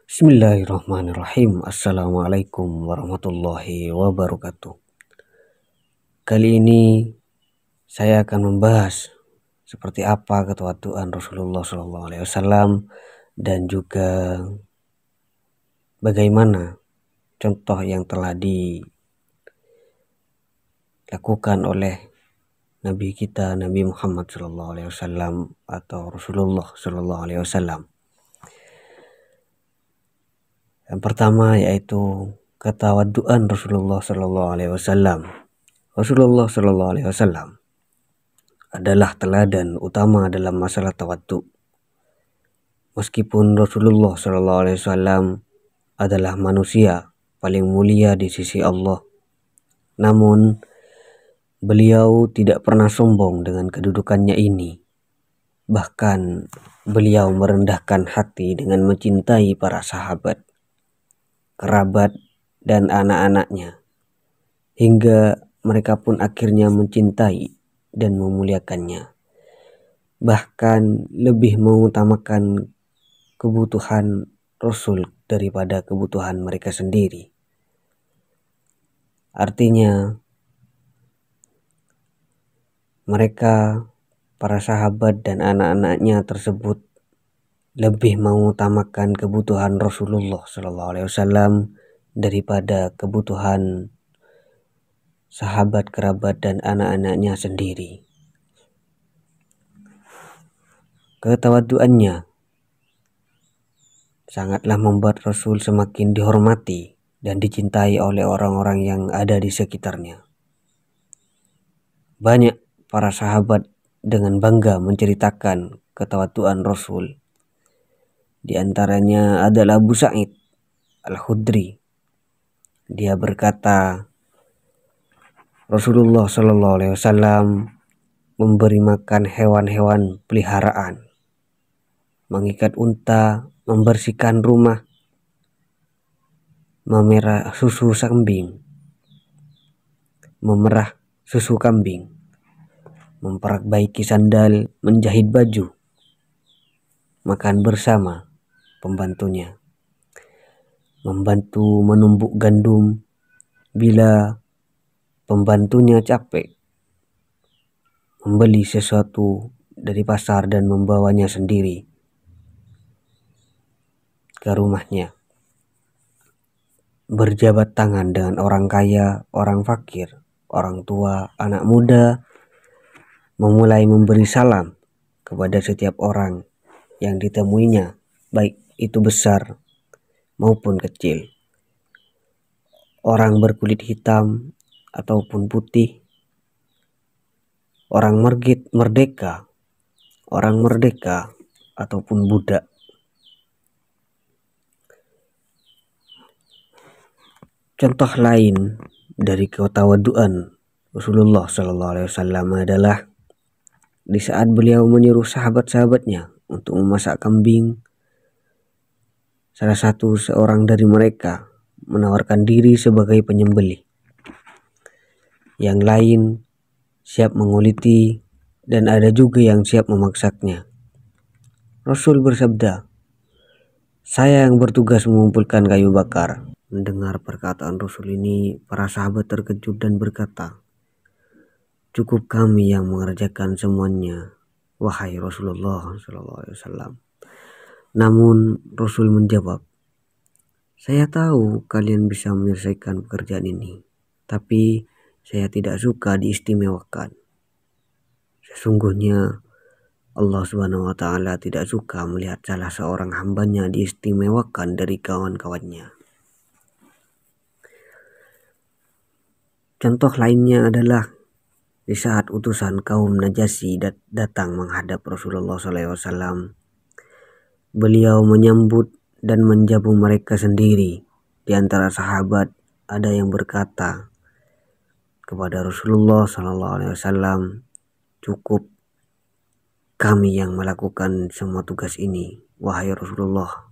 Bismillahirrahmanirrahim. Assalamualaikum warahmatullahi wabarakatuh. Kali ini saya akan membahas seperti apa ketawaduan Rasulullah SAW dan juga bagaimana contoh yang telah dilakukan oleh Nabi kita, Nabi Muhammad SAW atau Rasulullah SAW. Yang pertama yaitu ketawaduan Rasulullah SAW. Rasulullah SAW adalah teladan utama dalam masalah tawaddu. Meskipun Rasulullah SAW adalah manusia paling mulia di sisi Allah, namun beliau tidak pernah sombong dengan kedudukannya ini. Bahkan beliau merendahkan hati dengan mencintai para sahabat, kerabat, dan anak-anaknya, hingga mereka pun akhirnya mencintai dan memuliakannya, bahkan lebih mengutamakan kebutuhan Rasul daripada kebutuhan mereka sendiri. Artinya mereka, para sahabat dan anak-anaknya tersebut, lebih mengutamakan kebutuhan Rasulullah SAW daripada kebutuhan sahabat, kerabat, dan anak-anaknya sendiri. Ketawaduannya sangatlah membuat Rasul semakin dihormati dan dicintai oleh orang-orang yang ada di sekitarnya. Banyak para sahabat dengan bangga menceritakan ketawaduan Rasul. Di antaranya adalah Abu Sa'id Al-Khudri. Dia berkata, Rasulullah SAW memberi makan hewan-hewan peliharaan, mengikat unta, membersihkan rumah, memerah susu kambing, memperbaiki sandal, menjahit baju, makan bersama pembantunya, membantu menumbuk gandum bila pembantunya capek, membeli sesuatu dari pasar dan membawanya sendiri ke rumahnya, berjabat tangan dengan orang kaya, orang fakir, orang tua, anak muda, memulai memberi salam kepada setiap orang yang ditemuinya, baik itu besar maupun kecil, orang berkulit hitam ataupun putih, orang merdeka ataupun budak. Contoh lain dari ketawaduan Rasulullah SAW adalah di saat beliau menyuruh sahabat-sahabatnya untuk memasak kambing, seorang dari mereka menawarkan diri sebagai penyembelih. Yang lain siap menguliti dan ada juga yang siap memaksanya. Rasul bersabda, "Saya yang bertugas mengumpulkan kayu bakar." Mendengar perkataan Rasul ini, para sahabat terkejut dan berkata, "Cukup kami yang mengerjakan semuanya, wahai Rasulullah SAW." Namun Rasul menjawab, "Saya tahu kalian bisa menyelesaikan pekerjaan ini, tapi saya tidak suka diistimewakan. Sesungguhnya Allah SWT tidak suka melihat salah seorang hambanya diistimewakan dari kawan-kawannya." Contoh lainnya adalah di saat utusan kaum Najasyi datang menghadap Rasulullah SAW, beliau menyambut dan menjamu mereka sendiri. Di antara sahabat ada yang berkata kepada Rasulullah SAW, "Cukup kami yang melakukan semua tugas ini, wahai Rasulullah."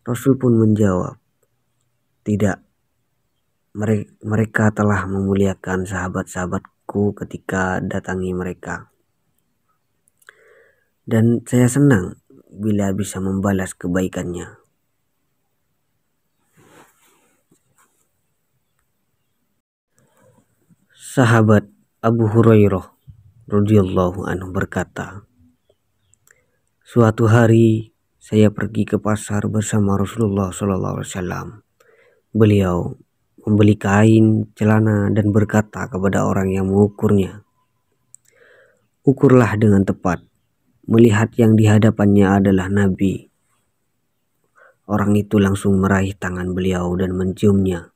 Rasul pun menjawab, "Tidak, mereka telah memuliakan sahabat-sahabatku ketika datangi mereka. Dan saya senang bila bisa membalas kebaikannya. Sahabat Abu Hurairah radhiyallahu anhu berkata, suatu hari saya pergi ke pasar bersama Rasulullah SAW. Beliau membeli kain, celana, dan berkata kepada orang yang mengukurnya, ukurlah dengan tepat. Melihat yang di hadapannya adalah Nabi. Orang itu langsung meraih tangan beliau dan menciumnya.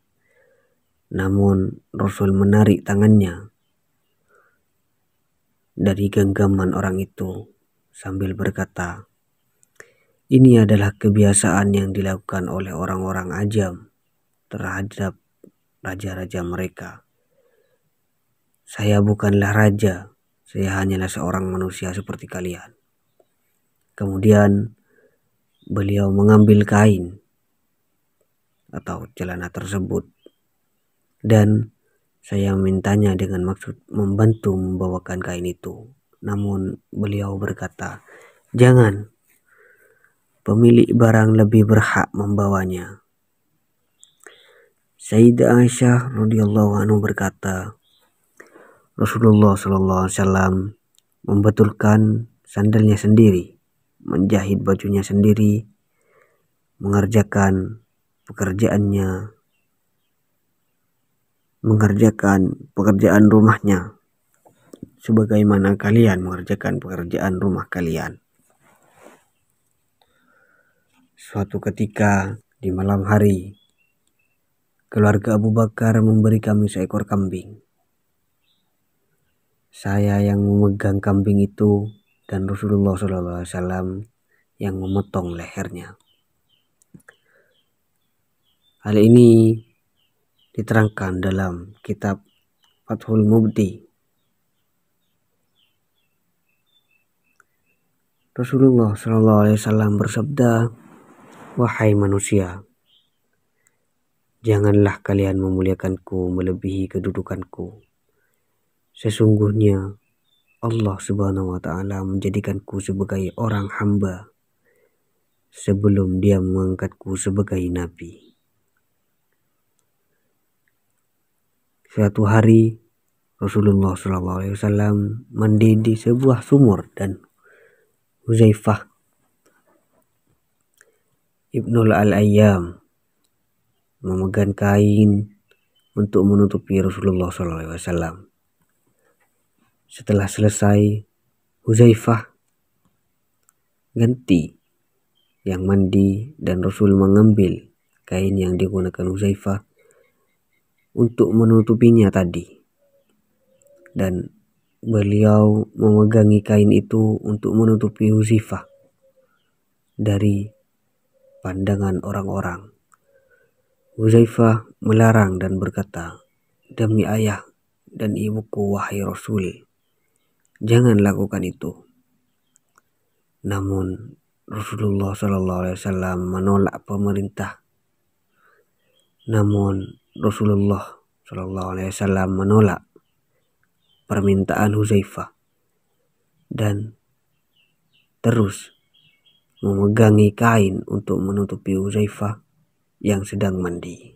Namun Rasul menarik tangannya dari genggaman orang itu sambil berkata, ini adalah kebiasaan yang dilakukan oleh orang-orang ajam terhadap raja-raja mereka. Saya bukanlah raja, saya hanyalah seorang manusia seperti kalian. Kemudian beliau mengambil kain atau celana tersebut dan saya mintanya dengan maksud membantu membawakan kain itu. Namun beliau berkata, jangan, pemilik barang lebih berhak membawanya. Sayyidah Aisyah radhiyallahu anhu berkata, Rasulullah SAW membetulkan sandalnya sendiri, menjahit bajunya sendiri, mengerjakan pekerjaan rumahnya sebagaimana kalian mengerjakan pekerjaan rumah kalian. Suatu ketika di malam hari, keluarga Abu Bakar memberi kami seekor kambing. Saya yang memegang kambing itu dan Rasulullah SAW yang memotong lehernya. Hal ini diterangkan dalam kitab Fathul Mubdi. Rasulullah SAW bersabda, wahai manusia, janganlah kalian memuliakanku melebihi kedudukanku. Sesungguhnya Allah Subhanahu wa Ta'ala menjadikanku sebagai orang hamba sebelum Dia mengangkatku sebagai nabi. Suatu hari Rasulullah SAW mandi di sebuah sumur dan Huzaifah Ibnul Al-Ayyam memegang kain untuk menutupi Rasulullah SAW. Setelah selesai, Huzaifah ganti yang mandi dan Rasul mengambil kain yang digunakan Huzaifah untuk menutupinya tadi. Dan beliau memegangi kain itu untuk menutupi Huzaifah dari pandangan orang-orang. Huzaifah melarang dan berkata, demi ayah dan ibuku wahai Rasul, jangan lakukan itu. Namun Rasulullah SAW menolak permintaan Huzaifah dan terus memegangi kain untuk menutupi Huzaifah yang sedang mandi.